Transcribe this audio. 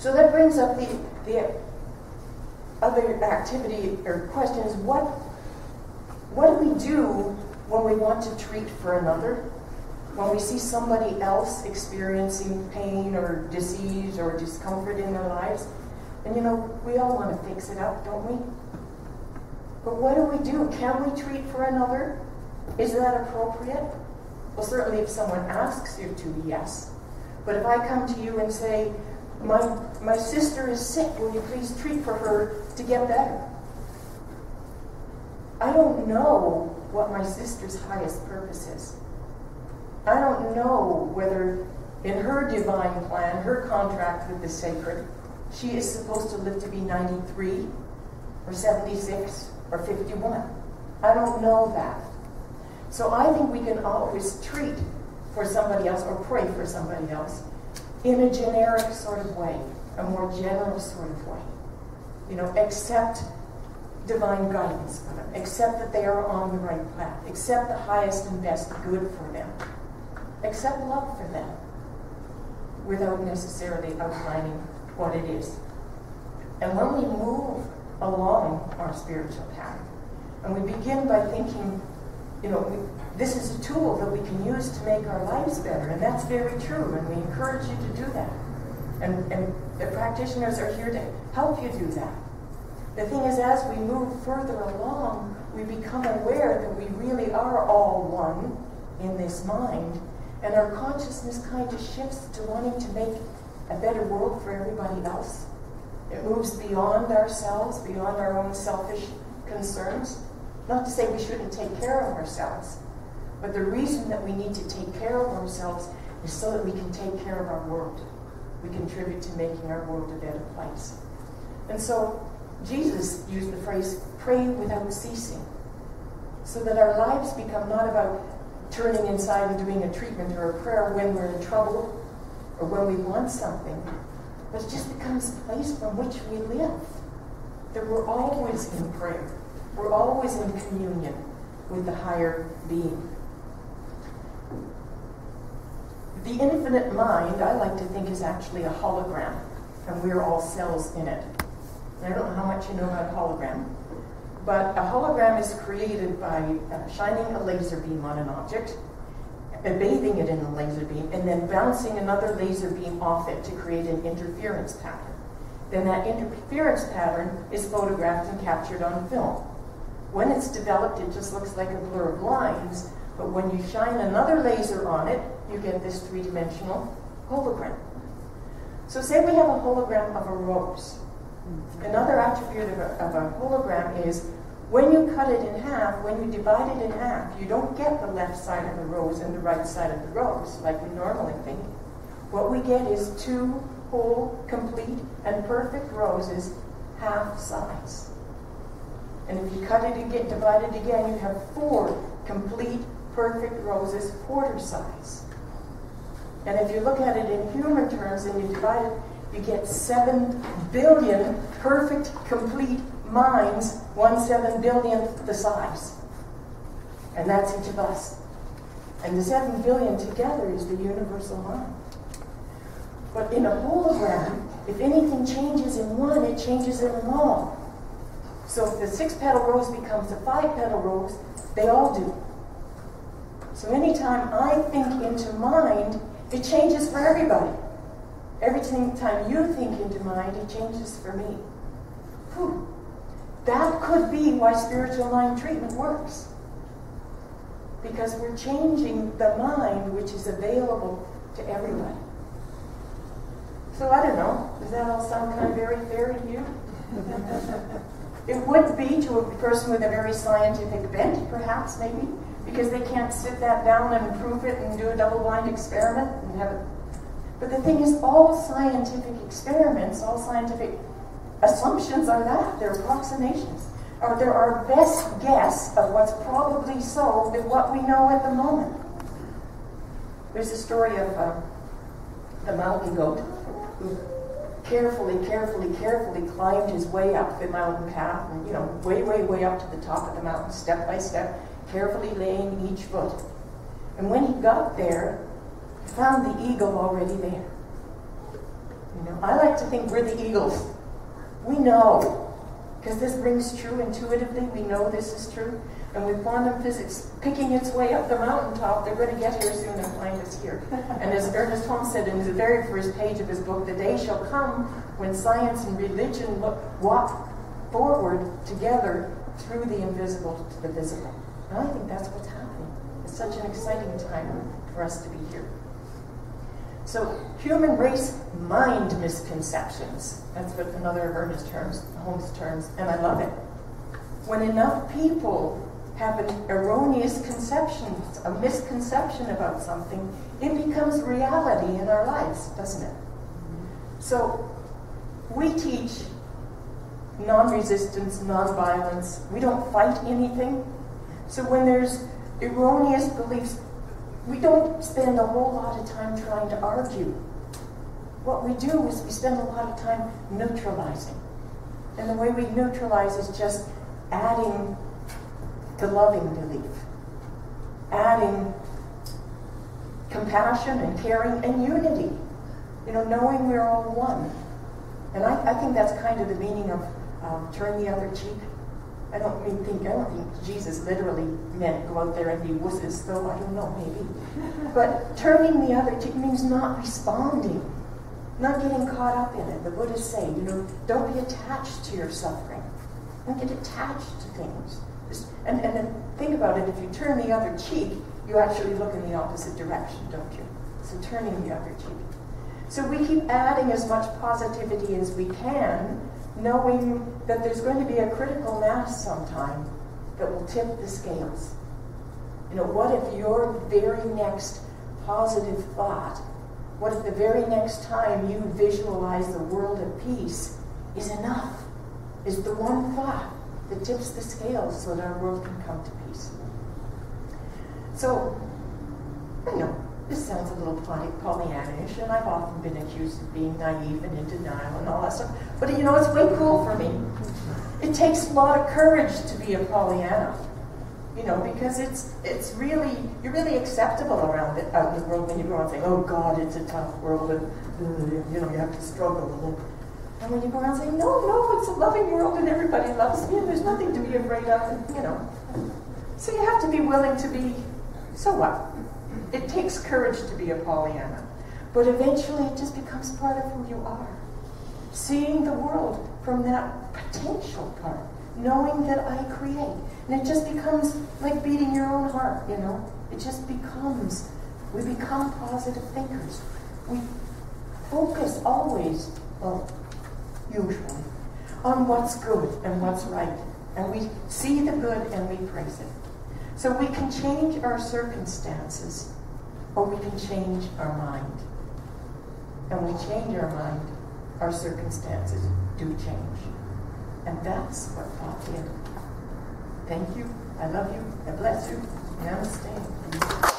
So that brings up the other activity or question is what do we do when we want to treat for another? When we see somebody else experiencing pain or disease or discomfort in their lives, and you know, we all want to fix it up, don't we? But what do? Can we treat for another? Is that appropriate? Well, certainly if someone asks you to, yes. But if I come to you and say, my sister is sick, will you please treat for her to get better? I don't know what my sister's highest purpose is. I don't know whether in her divine plan, her contract with the sacred, she is supposed to live to be 93 or 76 or 51. I don't know that. So I think we can always treat for somebody else or pray for somebody else in a generic sort of way, a more general sort of way. You know, accept divine guidance for them, accept that they are on the right path, accept the highest and best good for them, accept love for them without necessarily outlining what it is. And when we move along our spiritual path, and we begin by thinking, you know, this is a tool that we can use to make our lives better, and that's very true, and we encourage you to do that. And the practitioners are here to help you do that. The thing is, as we move further along, we become aware that we really are all one in this mind, and our consciousness kind of shifts to wanting to make a better world for everybody else. It moves beyond ourselves, beyond our own selfish concerns. Not to say we shouldn't take care of ourselves, but the reason that we need to take care of ourselves is so that we can take care of our world. We contribute to making our world a better place. And so Jesus used the phrase, pray without ceasing, so that our lives become not about turning inside and doing a treatment or a prayer when we're in trouble or when we want something, but it just becomes a place from which we live, that we're always in prayer. We're always in communion with the higher being. The infinite mind, I like to think, is actually a hologram, and we're all cells in it. And I don't know how much you know about a hologram, but a hologram is created by shining a laser beam on an object, bathing it in a laser beam, and then bouncing another laser beam off it to create an interference pattern. Then that interference pattern is photographed and captured on film. When it's developed, it just looks like a blur of lines, but when you shine another laser on it, you get this three-dimensional hologram. So say we have a hologram of a rose. Another attribute of a hologram is when you cut it in half, when you divide it in half, you don't get the left side of the rose and the right side of the rose like we normally think. What we get is two whole, complete, and perfect roses, half size. And if you cut it again, divide it again, you have four complete, perfect roses, quarter size. And if you look at it in human terms and you divide it, you get 7 billion perfect, complete minds, 1/7 billionth the size. And that's each of us. And the 7 billion together is the universal mind. But in a hologram, if anything changes in one, it changes in them all. So if the 6-petal rose becomes a 5-petal rose, they all do. So anytime I think into mind, it changes for everybody. Every time you think into mind, it changes for me. Whew. That could be why spiritual mind treatment works. Because we're changing the mind which is available to everybody. So I don't know, does that all sound kind of very fair to you? It would be to a person with a very scientific bent, perhaps, maybe, because they can't sit that down and prove it and do a double-blind experiment and have it. But the thing is, all scientific experiments, all scientific assumptions are that. They're approximations. Or they're our best guess of what's probably so with what we know at the moment. There's a story of the mountain goat who carefully climbed his way up the mountain path, and, you know, way up to the top of the mountain, step by step, carefully laying each foot. And when he got there, he found the eagle already there. You know, I like to think we're the eagles. We know, because this rings true intuitively. We know this is true. And with quantum physics picking its way up the mountaintop, they're going to get here soon and find us here. And as Ernest Holmes said in the very first page of his book, the day shall come when science and religion walk forward together through the invisible to the visible. And I think that's what's happening. It's such an exciting time for us to be here. So, human race mind misconceptions. That's what another of Ernest Holmes terms, and I love it. When enough people have an erroneous conception, a misconception about something, it becomes reality in our lives, doesn't it? So, we teach non-resistance, non-violence. We don't fight anything. So when there's erroneous beliefs, we don't spend a whole lot of time trying to argue. What we do is we spend a lot of time neutralizing. And the way we neutralize is just adding the loving belief, adding compassion and caring and unity. You know, knowing we're all one. And I think that's kind of the meaning of turn the other cheek. I don't think Jesus literally meant go out there and be wusses, though I don't know, maybe. But turning the other cheek means not responding, not getting caught up in it. The Buddhists say, you know, don't be attached to your suffering. Don't get attached to things. And then think about it, if you turn the other cheek, you actually look in the opposite direction, don't you? So turning the other cheek. So we keep adding as much positivity as we can, knowing that there's going to be a critical mass sometime that will tip the scales. You know, what if your very next positive thought, what if the very next time you visualize the world at peace is enough, is the one thought that tips the scales so that our world can come to peace. So, I know, this sounds a little Pollyannish, and I've often been accused of being naive and in denial and all that stuff. But you know, it's way cool for me. It takes a lot of courage to be a Pollyanna, you know, because it's really, you're really acceptable around it out in the world when you go around saying, oh God, it's a tough world, and you know, you have to struggle. And when you go around saying, no, it's a loving world and everybody loves me and there's nothing to be afraid of, and, you know. So you have to be willing to be, so what? It takes courage to be a Pollyanna. But eventually it just becomes part of who you are. Seeing the world from that potential part. Knowing that I create. And it just becomes like beating your own heart, you know. It just becomes, we become positive thinkers. We focus always, well, usually, on what's good and what's right. And we see the good and we praise it. So we can change our circumstances, or we can change our mind. And when we change our mind, our circumstances do change. And that's what Bob did. Thank you. I love you. I bless you. Namaste.